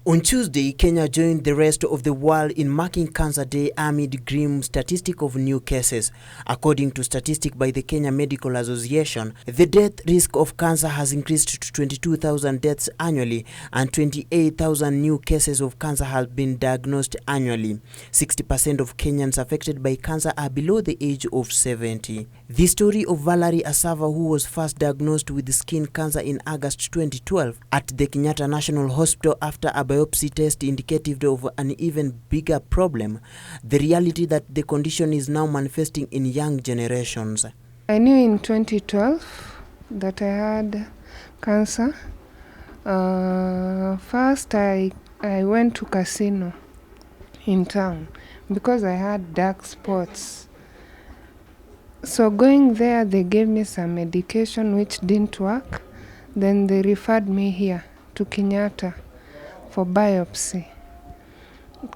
On Tuesday, Kenya joined the rest of the world in marking Cancer Day amid grim statistic of new cases. According to statistics by the Kenya Medical Association, the death risk of cancer has increased to 22,000 deaths annually and 28,000 new cases of cancer have been diagnosed annually. 60% of Kenyans affected by cancer are below the age of 70. The story of Valerie Asava, who was first diagnosed with skin cancer in August 2012 at the Kenyatta National Hospital after a biopsy test indicative of an even bigger problem, the reality that the condition is now manifesting in young generations. I knew in 2012 that I had cancer. First, I went to casino in town because I had dark spots. So going there, they gave me some medication which didn't work. Then they referred me here to Kenyatta for biopsy.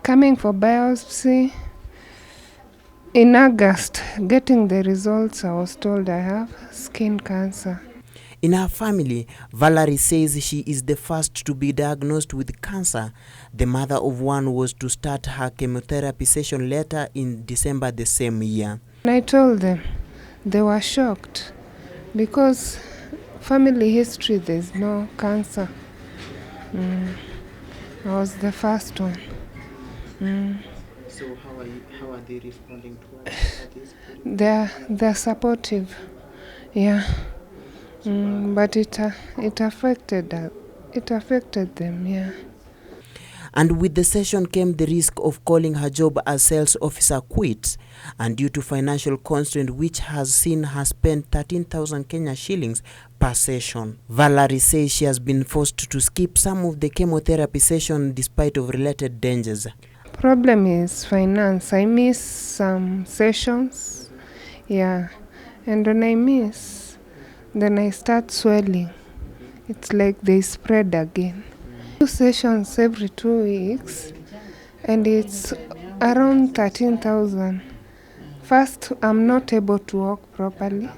Coming for biopsy, in August, getting the results, I was told I have skin cancer. In her family, Valerie says she is the first to be diagnosed with cancer. The mother of one was to start her chemotherapy session later in December the same year. I told them, they were shocked because family history, there's no cancer. I was the first one. So how are they responding to this? They're supportive, yeah. But it affected them, yeah. And with the session came the risk of calling her job as sales officer quits, and due to financial constraint which has seen her spend 13,000 Kenya shillings per session. Valerie says she has been forced to skip some of the chemotherapy session despite of related dangers. Problem is finance. I miss some sessions, yeah, and when I miss, then I start swelling. It's like they spread again. 2 sessions every 2 weeks, and it's around 13,000. First, I'm not able to walk properly,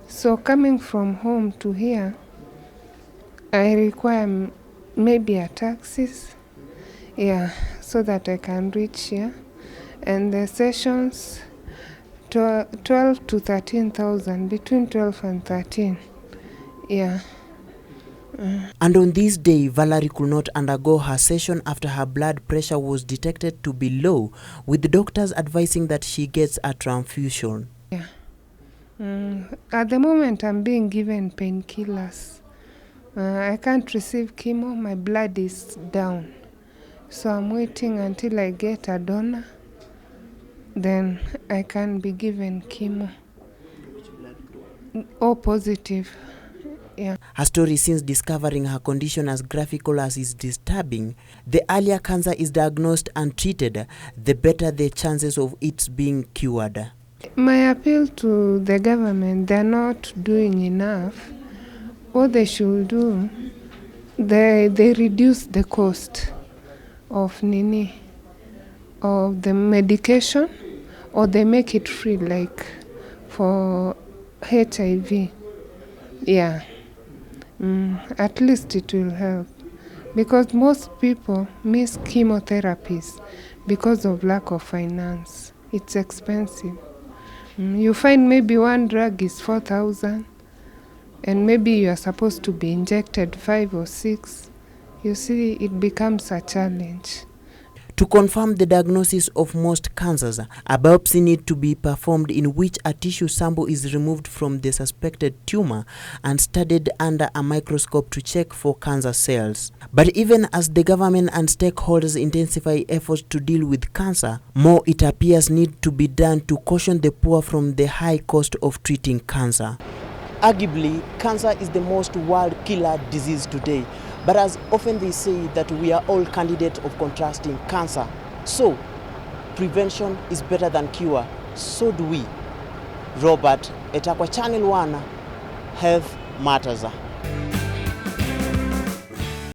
so coming from home to here, I require maybe a taxi, yeah, so that I can reach here. And the sessions, 12 to 13,000, between 12 and 13, yeah. And on this day, Valerie could not undergo her session after her blood pressure was detected to be low, with the doctors advising that she gets a transfusion. Yeah. At the moment, I'm being given painkillers. I can't receive chemo, my blood is down. So I'm waiting until I get a donor, then I can be given chemo. O positive. Yeah. Her story since discovering her condition as graphical as is disturbing. The earlier cancer is diagnosed and treated, the better the chances of it being cured. My appeal to the government, they're not doing enough. What they should do, they reduce the cost of of the medication, or they make it free, like for HIV. Yeah. At least it will help, because most people miss chemotherapies because of lack of finance. It's expensive. You find maybe one drug is 4,000, and maybe you are supposed to be injected 5 or 6. You see, it becomes a challenge. To confirm the diagnosis of most cancers, a biopsy needs to be performed in which a tissue sample is removed from the suspected tumor and studied under a microscope to check for cancer cells. But even as the government and stakeholders intensify efforts to deal with cancer, more it appears need to be done to caution the poor from the high cost of treating cancer. Arguably, cancer is the most world killer disease today. But as often they say that we are all candidates of contrasting cancer. So, prevention is better than cure. So do we. Robert Etakwa, Channel 1, Health Matters.